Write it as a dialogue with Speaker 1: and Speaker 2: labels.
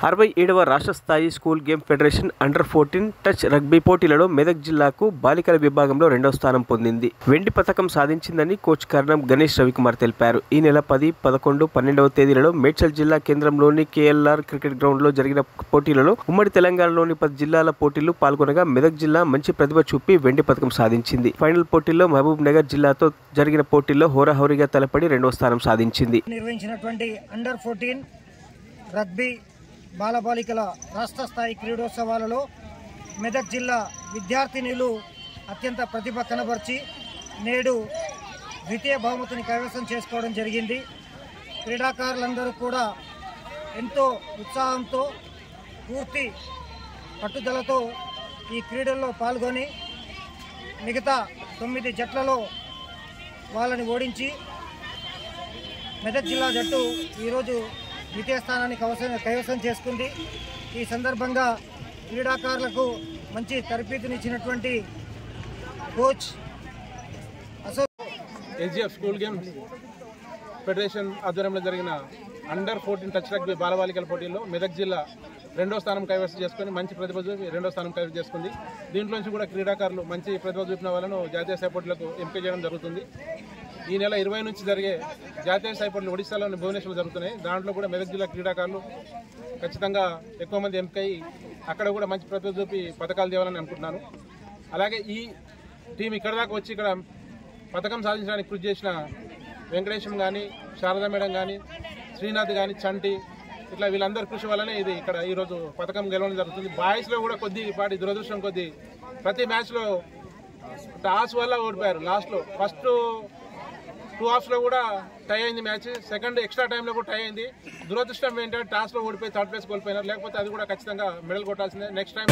Speaker 1: 67వ రాష్ట్ర స్థాయి school game federation under 14 touch rugby పోటీలలో మెదక్ జిల్లాకు బాలికల విభాగంలో 2వ స్థానం పొందింది. వెండి పతకం సాధించిందని కోచ్ కర్ణం గణేష్ రవికుమార్ తెలిపారు. ఈ నెల 10, 11, 12వ తేదీలలో మేడ్చల్ జిల్లా కేంద్రంలోని కేఎల్ఆర్ క్రికెట్ గ్రౌండ్లో జరిగిన పోటీలలో ఉమ్మడి తెలంగాణలోని 10 జిల్లాల పోటీలు పాల్గొనగా మెదక్ జిల్లా మంచి ప్రతిభ చూపి వెండి పతకం సాధించింది. ఫైనల్ పోటీల్లో మహబూబ్ నగర్ జిల్లాతో జరిగిన పోటీల్లో హోరాహోరీగా తలపడి 2వ స్థానం సాధించింది.
Speaker 2: నిర్వహించినటువంటి అండర్ 14 రగ్బీ బాలబాలికల రాష్ట్ర స్థాయి క్రీడోత్సవాలలో మెదక్ జిల్లా విద్యార్థినులు అత్యంత ప్రతిభ కనబర్చి నేడు ద్వితీయ బహుమతిని కైవసం చేసుకోవడం జరిగింది. క్రీడాకారులందరూ కూడా ఎంతో ఉత్సాహంతో పూర్తి పట్టుదలతో ఈ క్రీడల్లో పాల్గొని మిగతా 9 జట్లలో వాళ్ళని ఓడించి మెదక్ జిల్లా జట్టు ఈరోజు ద్వితీయ స్థానాన్ని కైవసం చేసుకుంది. ఈ సందర్భంగా క్రీడాకారులకు మంచి తరబేతినిచ్చినటువంటి coach
Speaker 3: SGF school games federation ఆధ్వర్యంలో జరిగిన అండర్ 14 టచ్ రగ్బీ బాలబాలికల పోటీల్లో మెదక్ జిల్లా 2వ స్థానం కైవసం చేసుకుని మంచి ప్రతిభ చూపి 2వ స్థానం కైవసం చేసుకుంది. దీంట్లోంచి కూడా క్రీడాకారులు మంచి ప్రతిభ చూపిన వాళ్ళను జాతీయ స్థాయి పోటీలకు ఎంపిక చేయడం జరుగుతుంది. ఈ నెల 20 నుంచి జరిగే జాతీయ స్థాయి పోటీలు ఒడిశాలోని భువనేశ్వర్లో జరుగుతున్నాయి. దాంట్లో కూడా మెదక్ జిల్లా క్రీడాకారులు ఖచ్చితంగా ఎక్కువ మంది ఎంపికై అక్కడ కూడా మంచి ప్రతిభ చూపి పథకాలు తేవాలని అనుకుంటున్నాను. అలాగే ఈ టీం ఇక్కడ దాకా వచ్చి ఇక్కడ పథకం సాధించడానికి కృషి చేసిన వెంకటేశం కానీ, శారదా మేడం కానీ, శ్రీనాథ్ కానీ, చంటి ఇట్లా వీళ్ళందరి కృషి వల్లనే ఇది ఇక్కడ ఈరోజు పథకం గెలవడం జరుగుతుంది. బాయ్స్లో కూడా కొద్దిపాటి దురదృష్టం కొద్ది ప్రతి మ్యాచ్లో టాస్ వల్ల ఓడిపోయారు. లాస్ట్లో ఫస్ట్ 2 హాఫ్స్లో కూడా టై అయింది మ్యాచ్. సెకండ్ ఎక్స్ట్రా టైంలో కూడా టై అయింది. దురదృష్టం ఏంటంటే టాస్లో ఓడిపోయి 3rd ప్లేస్ కోల్పోయినారు. లేకపోతే అది కూడా ఖచ్చితంగా మెడల్ కొట్టాల్సిందే. Next time